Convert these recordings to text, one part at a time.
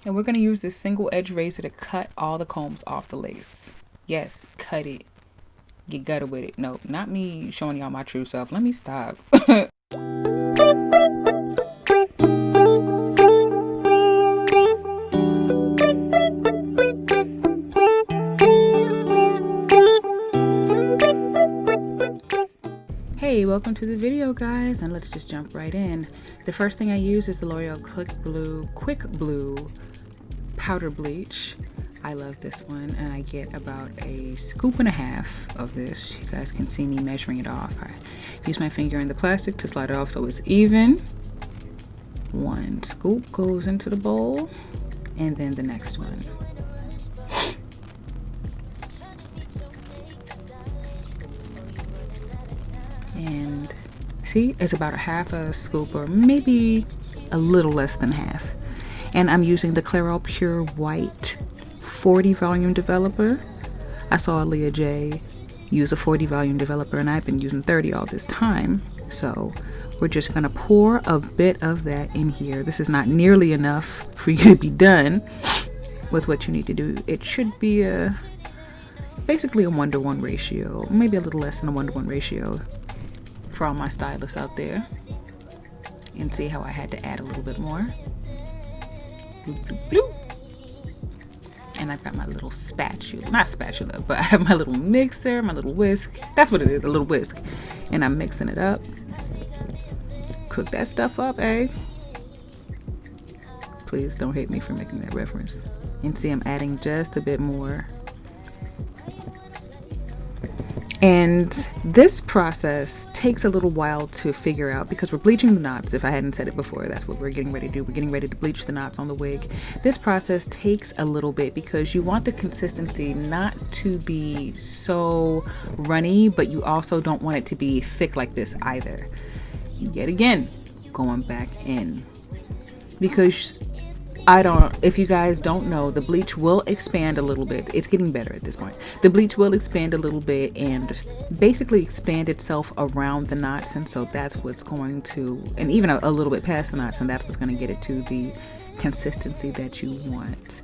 And we're going to use this single edge razor to cut all the combs off the lace. Yes, cut it. Get gutted with it. No, not me showing y'all my true self. Let me stop. Hey, welcome to the video, guys, and let's just jump right in. The first thing I use is the L'Oreal Quick Blue powder bleach. I love this one, and I get about a scoop and a half of this. You guys can see me measuring it off. I use my finger in the plastic to slide it off so it's even. One scoop goes into the bowl, and then the next one. And see, it's about a half a scoop, or maybe a little less than half. And I'm using the Clairol Pure White 40 volume developer. I saw Leah J use a 40 volume developer, and I've been using 30 all this time. So we're just gonna pour a bit of that in here. This is not nearly enough for you to be done with what you need to do. It should be basically a 1-to-1 ratio, maybe a little less than a 1-to-1 ratio for all my stylists out there. And see how I had to add a little bit more. Bloop, bloop, bloop. And I've got my little spatula, not spatula, but I have my little mixer, my little whisk. That's what it is, a little whisk. And I'm mixing it up. Cook that stuff up, eh? Please don't hate me for making that reference. And see, I'm adding just a bit more. And this process takes a little while to figure out because we're bleaching the knots. If I hadn't said it before, that's what we're getting ready to do. We're getting ready to bleach the knots on the wig. This process takes a little bit because you want the consistency not to be so runny, but you also don't want it to be thick like this either. Yet again, going back in. Because if you guys don't know, the bleach will expand a little bit. It's getting better at this point. The bleach will expand a little bit and basically expand itself around the knots. And so that's what's going to, and even a little bit past the knots, and that's what's going to get it to the consistency that you want.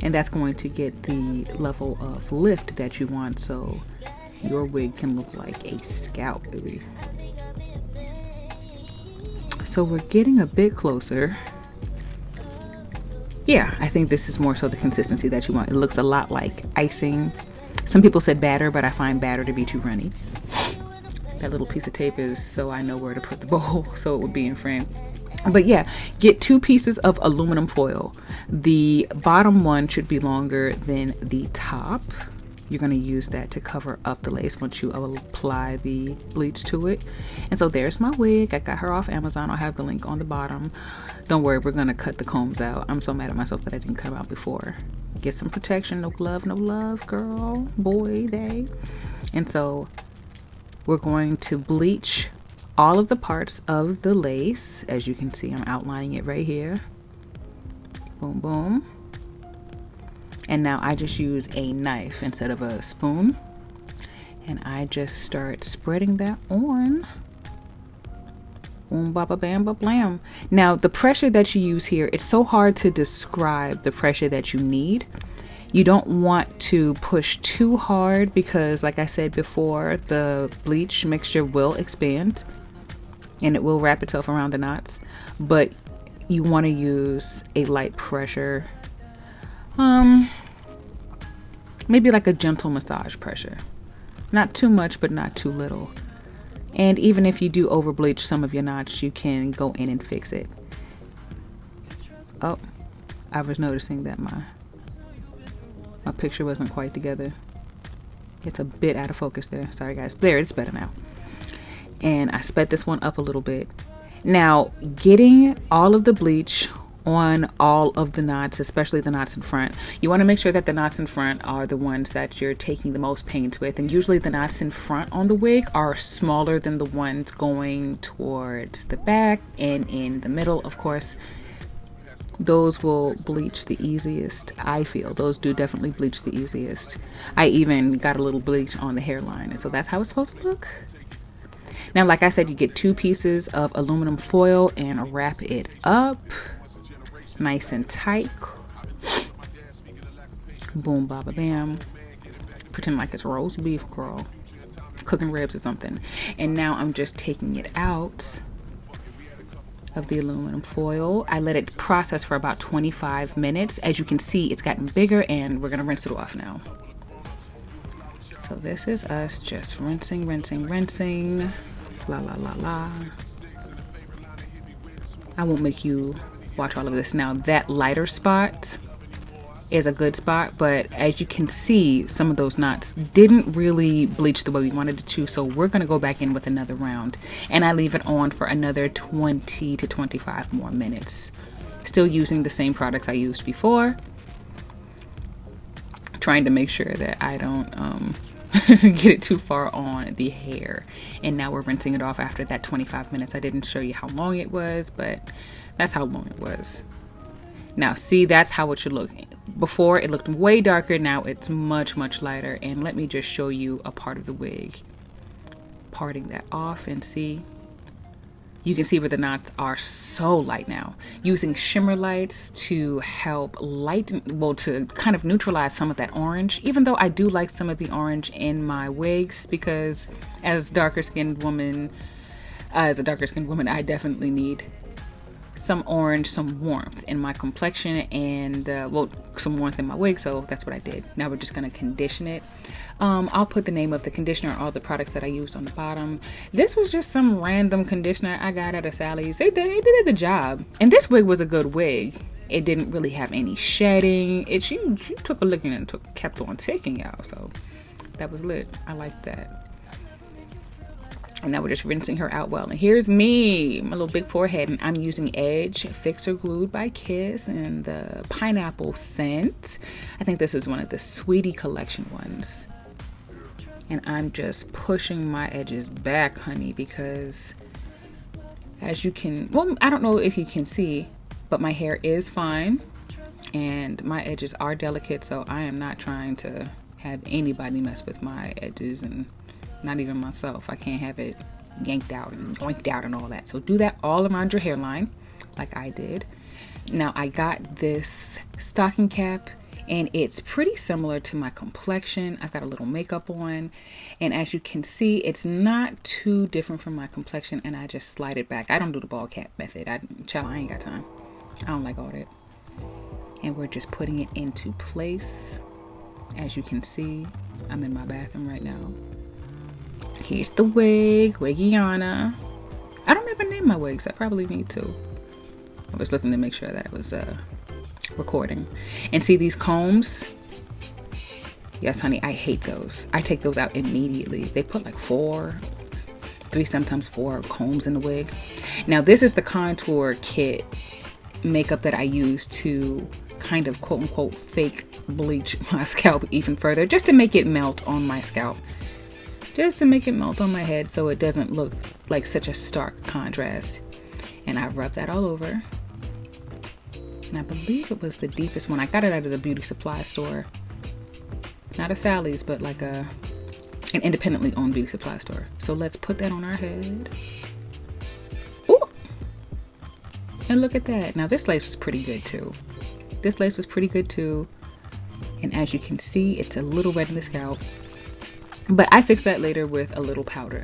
And that's going to get the level of lift that you want so your wig can look like a scalp, baby. So we're getting a bit closer. Yeah, I think this is more so the consistency that you want. It looks a lot like icing. Some people said batter, but I find batter to be too runny. That little piece of tape is so I know where to put the bowl so it would be in frame. But yeah, get 2 pieces of aluminum foil. The bottom one should be longer than the top. You're going to use that to cover up the lace once you apply the bleach to it. And so there's my wig. I got her off Amazon. I'll have the link on the bottom. Don't worry, we're going to cut the combs out. I'm so mad at myself that I didn't cut them out before. Get some protection. No glove, no love, girl, boy, they. And so we're going to bleach all of the parts of the lace. As you can see, I'm outlining it right here. Boom, boom. And now I just use a knife instead of a spoon. And I just start spreading that on. Boom, ba ba bam, ba blam. Now, the pressure that you use here, it's so hard to describe the pressure that you need. You don't want to push too hard because, like I said before, the bleach mixture will expand and it will wrap itself around the knots. But you want to use a light pressure. Maybe like a gentle massage pressure. Not too much, but not too little. And even if you do over bleach some of your knots, you can go in and fix it. Oh, I was noticing that my picture wasn't quite together. It's a bit out of focus there. Sorry guys. There, it's better now. And I sped this one up a little bit. Now, getting all of the bleach on all of the knots, especially the knots in front. You want to make sure that the knots in front are the ones that you're taking the most pains with. And usually the knots in front on the wig are smaller than the ones going towards the back and in the middle. Of course, those will bleach the easiest. I feel those do definitely bleach the easiest. I even got a little bleach on the hairline, and so that's how it's supposed to look. Now, like I said, you get 2 pieces of aluminum foil and wrap it up. Nice and tight. Boom, baba, bam. Pretend like it's roast beef, girl. Cooking ribs or something. And now I'm just taking it out of the aluminum foil. I let it process for about 25 minutes. As you can see, it's gotten bigger, and we're gonna rinse it off now. So this is us just rinsing. La la la la. I won't make you watch all of this now. That lighter spot is a good spot, but as you can see, some of those knots didn't really bleach the way we wanted it to, so we're going to go back in with another round, and I leave it on for another 20 to 25 more minutes, still using the same products I used before, trying to make sure that I don't get it too far on the hair. And now we're rinsing it off after that 25 minutes. I didn't show you how long it was, but that's how long it was. Now see, that's how it should look. Before it looked way darker, now it's much lighter. And let me just show you a part of the wig, parting that off, and see, you can see where the knots are so light now. Using shimmer lights to help lighten, well, to kind of neutralize some of that orange, even though I do like some of the orange in my wigs, because as a darker skinned woman, I definitely need some orange, some warmth in my complexion, and well, some warmth in my wig, so that's what I did. Now we're just gonna condition it. I'll put the name of the conditioner and all the products that I used on the bottom. This was just some random conditioner I got at a Sally's. It did the job, and this wig was a good wig. It didn't really have any shedding. She took a look and kept on taking out, so that was lit. I like that. And now we're just rinsing her out well. And here's me, my little big forehead, and I'm using Edge Fixer Glued by Kiss and the pineapple scent. I think this is one of the Sweetie collection ones. And I'm just pushing my edges back, honey, because as you can, well, I don't know if you can see, but my hair is fine and my edges are delicate, so I am not trying to have anybody mess with my edges, and not even myself. I can't have it yanked out and yoinked out and all that. So do that all around your hairline like I did. Now I got this stocking cap, and it's pretty similar to my complexion. I've got a little makeup on, and as you can see, it's not too different from my complexion, and I just slide it back. I don't do the ball cap method. I ain't got time. I don't like all that. And we're just putting it into place. As you can see, I'm in my bathroom right now. Here's the wig, Wigiana. I don't ever name my wigs. I probably need to. I was looking to make sure that it was recording. And see these combs? Yes, honey, I hate those. I take those out immediately. They put like 3, sometimes 4 combs in the wig. Now this is the contour kit makeup that I use to kind of quote unquote fake bleach my scalp even further, just to make it melt on my scalp. Just to make it melt on my head so it doesn't look like such a stark contrast. And I rubbed that all over. And I believe it was the deepest one. I got it out of the beauty supply store. Not a Sally's, but like an independently owned beauty supply store. So let's put that on our head. Ooh! And look at that. Now this lace was pretty good too. And as you can see, it's a little red in the scalp. But I fix that later with a little powder.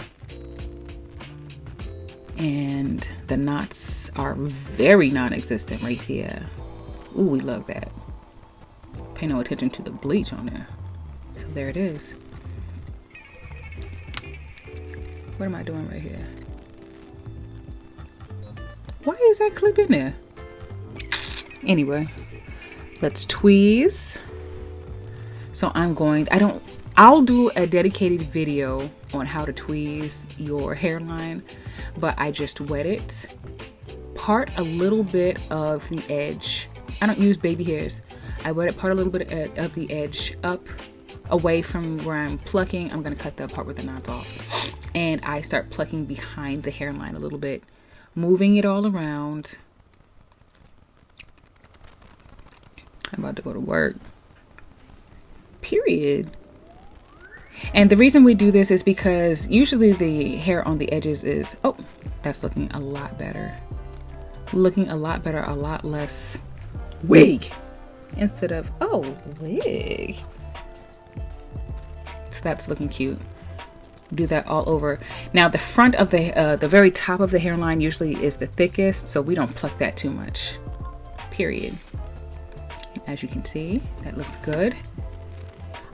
And the knots are very non-existent right here. Ooh, we love that. Pay no attention to the bleach on there. So there it is. What am I doing right here? Why is that clip in there? Anyway, let's tweeze. So I'll do a dedicated video on how to tweeze your hairline, but I just wet it. Part a little bit of the edge. I don't use baby hairs. I wet it, part a little bit of the edge up away from where I'm plucking. I'm gonna cut the part with the knots off. And I start plucking behind the hairline a little bit, moving it all around. I'm about to go to work. Period. And the reason we do this is because usually the hair on the edges is, oh, that's looking a lot better. A lot less wig instead of, oh, wig. So that's looking cute. Do that all over. Now the front of the very top of the hairline usually is the thickest, so we don't pluck that too much, period. As you can see, that looks good.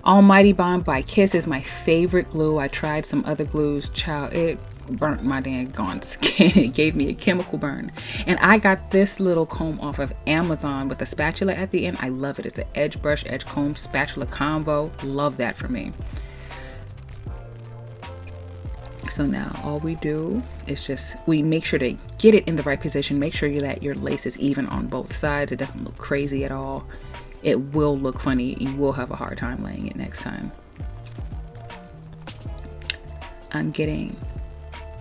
Almighty Bond by Kiss is my favorite glue. I tried some other glues, child, it burnt my dang gone skin. It gave me a chemical burn. And I got this little comb off of Amazon with a spatula at the end. I love it. It's an edge brush, edge comb, spatula combo. Love that for me. So now all we do is just, we make sure to get it in the right position. Make sure that your lace is even on both sides. It doesn't look crazy at all. It will look funny. You will have a hard time laying it next time. I'm getting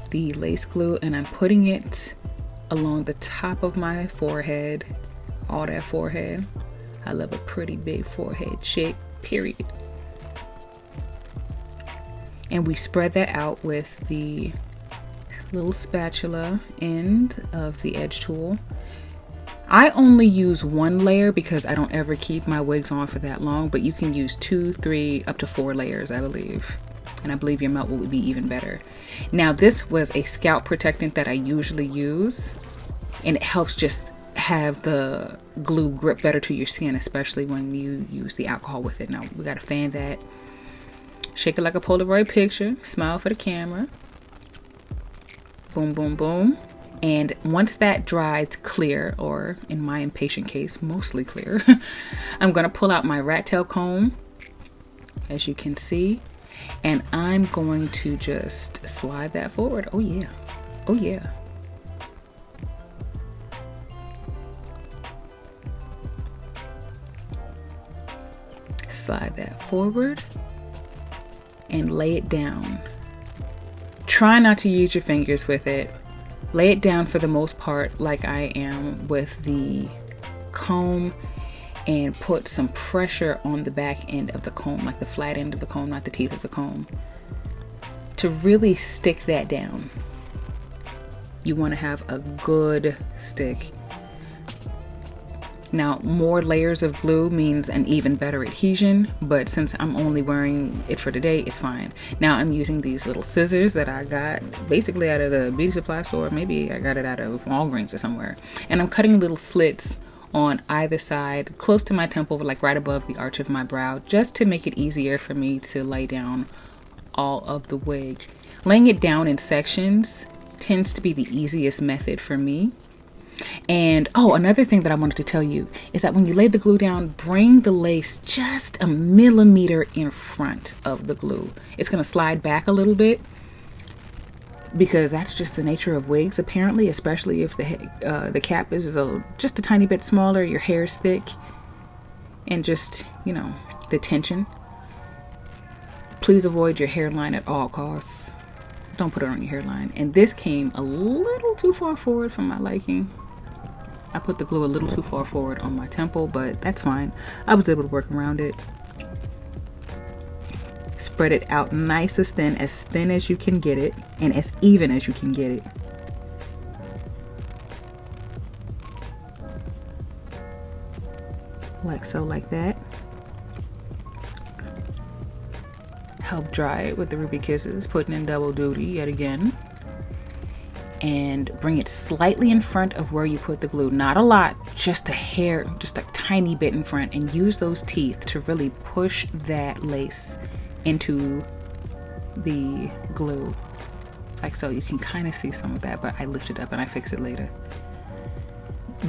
the lace glue and I'm putting it along the top of my forehead, all that forehead. I love a pretty big forehead shape, period. And we spread that out with the little spatula end of the edge tool. I only use one layer because I don't ever keep my wigs on for that long, but you can use 2, 3, up to 4 layers, I believe. And I believe your melt would be even better. Now this was a scalp protectant that I usually use, and it helps just have the glue grip better to your skin, especially when you use the alcohol with it. Now we gotta fan that. Shake it like a Polaroid picture. Smile for the camera. Boom, boom, boom. And once that dries clear, or in my impatient case, mostly clear, I'm going to pull out my rat tail comb, as you can see. And I'm going to just slide that forward. Oh, yeah. Oh, yeah. Slide that forward. And lay it down. Try not to use your fingers with it. Lay it down for the most part like I am with the comb, and put some pressure on the back end of the comb, like the flat end of the comb, not the teeth of the comb, to really stick that down. You want to have a good stick. Now, more layers of glue means an even better adhesion, but since I'm only wearing it for today, it's fine. Now I'm using these little scissors that I got basically out of the beauty supply store. Maybe I got it out of Walgreens or somewhere. And I'm cutting little slits on either side, close to my temple, like right above the arch of my brow, just to make it easier for me to lay down all of the wig. Laying it down in sections tends to be the easiest method for me. And oh, another thing that I wanted to tell you is that when you lay the glue down, bring the lace just a millimeter in front of the glue. It's going to slide back a little bit because that's just the nature of wigs, apparently, especially if the cap is just a tiny bit smaller, your hair's thick, and just, you know, the tension. Please avoid your hairline at all costs. Don't put it on your hairline. And this came a little too far forward for my liking. I put the glue a little too far forward on my temple, but that's fine. I was able to work around it. Spread it out nice as thin as you can get it, and as even as you can get it. Like so, like that. Help dry it with the Ruby Kisses, putting in double duty yet again. And bring it slightly in front of where you put the glue. Not a lot, just a hair, just a tiny bit in front, and use those teeth to really push that lace into the glue. Like so. You can kind of see some of that, but I lift it up and I fix it later.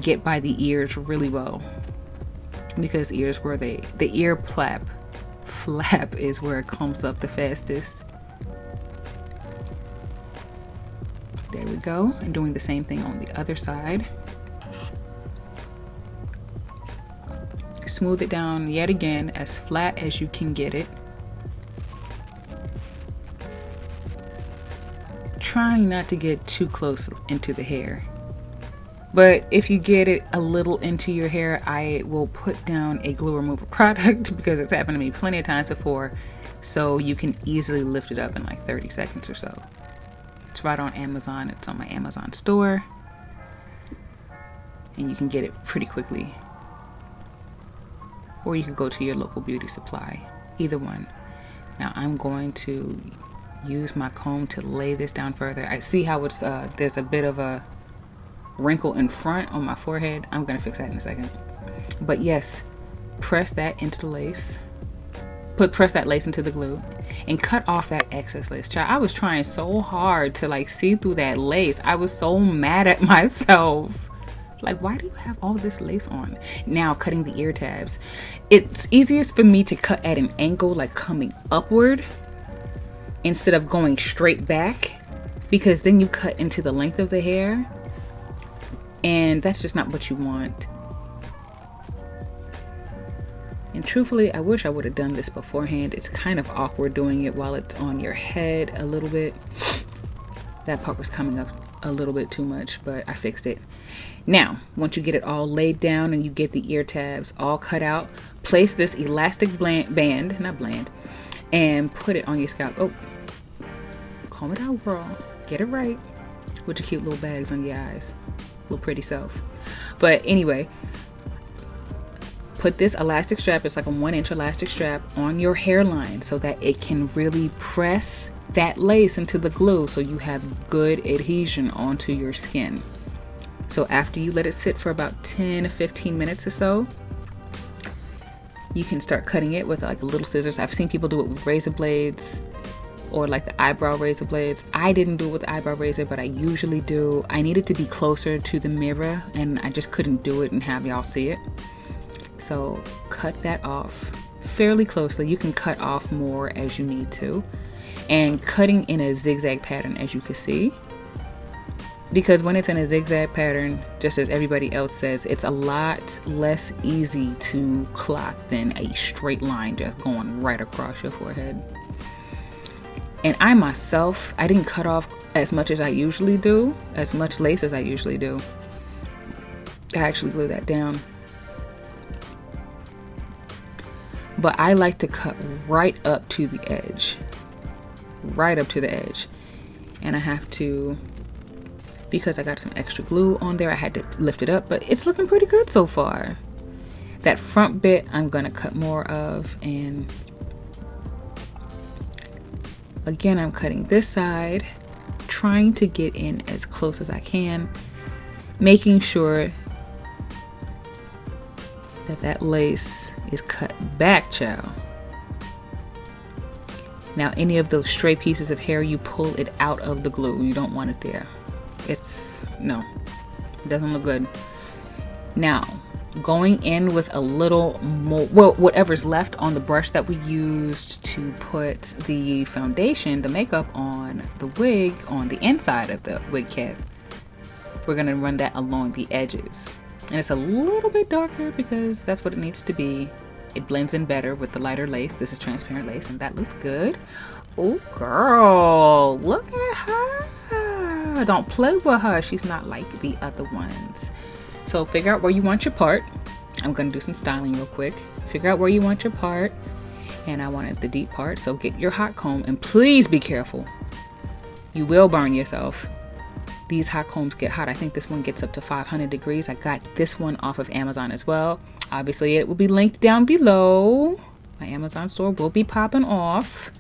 Get by the ears really well, because the ears where the ear flap is where it comes up the fastest. There we go. And doing the same thing on the other side. Smooth it down yet again as flat as you can get it. Trying not to get too close into the hair. But if you get it a little into your hair, I will put down a glue remover product because it's happened to me plenty of times before. So you can easily lift it up in like 30 seconds or so. It's right on Amazon. It's on my Amazon store. And you can get it pretty quickly. or you could go to your local beauty supply, either one. Now I'm going to use my comb to lay this down further. I see how it's there's a bit of a wrinkle in front on my forehead. I'm gonna fix that in a second. But yes, press that into the lace. Press that lace into the glue and cut off that excess lace. Child, I was trying so hard to like see through that lace. I was so mad at myself. Like, why do you have all this lace on? Now, cutting the ear tabs. It's easiest for me to cut at an angle, like coming upward, instead of going straight back, because then you cut into the length of the hair, and that's just not what you want. And truthfully, I wish I would have done this beforehand. It's kind of awkward doing it while it's on your head a little bit. That part was coming up a little bit too much, but I fixed it. Now, once you get it all laid down and you get the ear tabs all cut out, place this elastic band, and put it on your scalp. Oh, calm it out, girl. Get it right with your cute little bags on your eyes. Little pretty self. But anyway, put this elastic strap, it's like a 1-inch elastic strap, on your hairline so that it can really press that lace into the glue so you have good adhesion onto your skin. So after you let it sit for about 10 to 15 minutes or so, you can start cutting it with like little scissors. I've seen people do it with razor blades or like the eyebrow razor blades. I didn't do it with the eyebrow razor, but I usually do. I needed to be closer to the mirror and I just couldn't do it and have y'all see it. So cut that off fairly closely. You can cut off more as you need to. And cutting in a zigzag pattern, as you can see. Because when it's in a zigzag pattern, just as everybody else says, it's a lot less easy to clock than a straight line just going right across your forehead. And I myself, I didn't cut off as much as I usually do, as much lace as I usually do. I actually glued that down. But I like to cut right up to the edge. Right up to the edge. And I have to, because I got some extra glue on there, I had to lift it up, but it's looking pretty good so far. That front bit I'm gonna cut more of, and again I'm cutting this side, trying to get in as close as I can, making sure that that lace is cut back, child. Now any of those stray pieces of hair, you pull it out of the glue. You don't want it there. No, it doesn't look good. Now, going in with a little more, well, whatever's left on the brush that we used to put the foundation, the makeup on the wig, on the inside of the wig cap, we're gonna run that along the edges. And it's a little bit darker because that's what it needs to be. It blends in better with the lighter lace. This is transparent lace and that looks good. Oh girl, look at her. Don't play with her. She's not like the other ones. So figure out where you want your part. I'm gonna do some styling real quick. Figure out where you want your part. And I wanted the deep part. So get your hot comb and please be careful. You will burn yourself. These hot combs get hot. I think this one gets up to 500 degrees. I got this one off of Amazon as well. Obviously, it will be linked down below. My Amazon store will be popping off.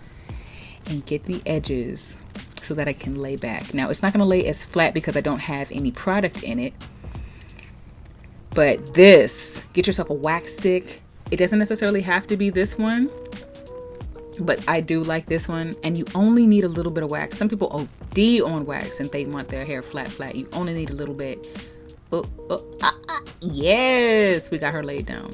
And get the edges so that I can lay back. Now, it's not going to lay as flat because I don't have any product in it. But this, get yourself a wax stick. It doesn't necessarily have to be this one. But I do like this one, and you only need a little bit of wax. Some people OD on wax and they want their hair flat. You only need a little bit. Yes, we got her laid down.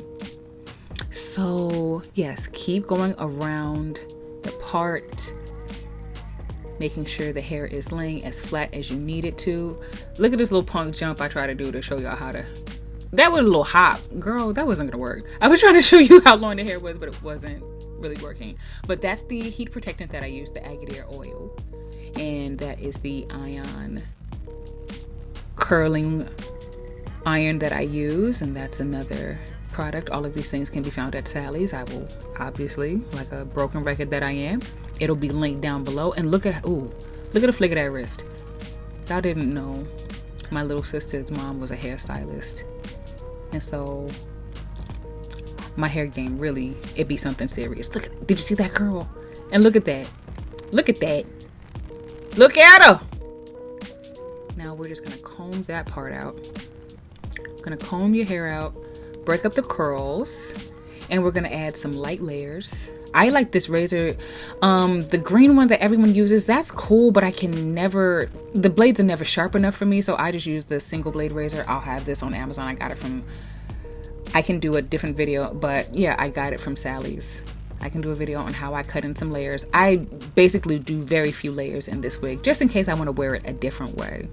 So yes, keep going around the part, making sure the hair is laying as flat as you need it to. Look at this little punk jump I try to do to show y'all how to. That was a little hop, girl. That wasn't gonna work. I was trying to show you how long the hair was, but it wasn't really working. But that's the heat protectant that I use, the Agadir oil, and that is the iron curling iron that I use, and that's another product. All of these things can be found at Sally's. I will obviously, like a broken record that I am, it'll be linked down below. And look at the flick of that wrist. Y'all didn't know my little sister's mom was a hairstylist, and so My hair game, really, it be something serious. Look at, did you see that girl? And look at that. Look at that. Look at her. Now we're just gonna comb that part out. Gonna comb your hair out, break up the curls, and we're gonna add some light layers. I like this razor, the green one that everyone uses. That's cool, but I can never, the blades are never sharp enough for me, so I just use the single blade razor. I'll have this on Amazon. I got it from, I can do a different video, but yeah, I got it from Sally's. I can do a video on how I cut in some layers. I basically do very few layers in this wig, just in case I want to wear it a different way.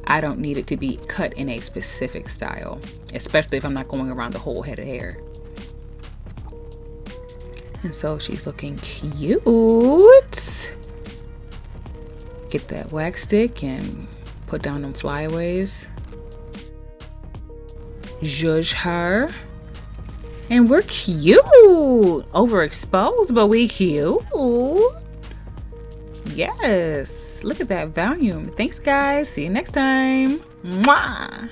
I don't need it to be cut in a specific style, especially if I'm not going around the whole head of hair. And so she's looking cute. Get that wax stick and put down them flyaways. Zhuzh her. And we're cute. Overexposed, but we cute. Yes. Look at that volume. Thanks, guys. See you next time. Mwah.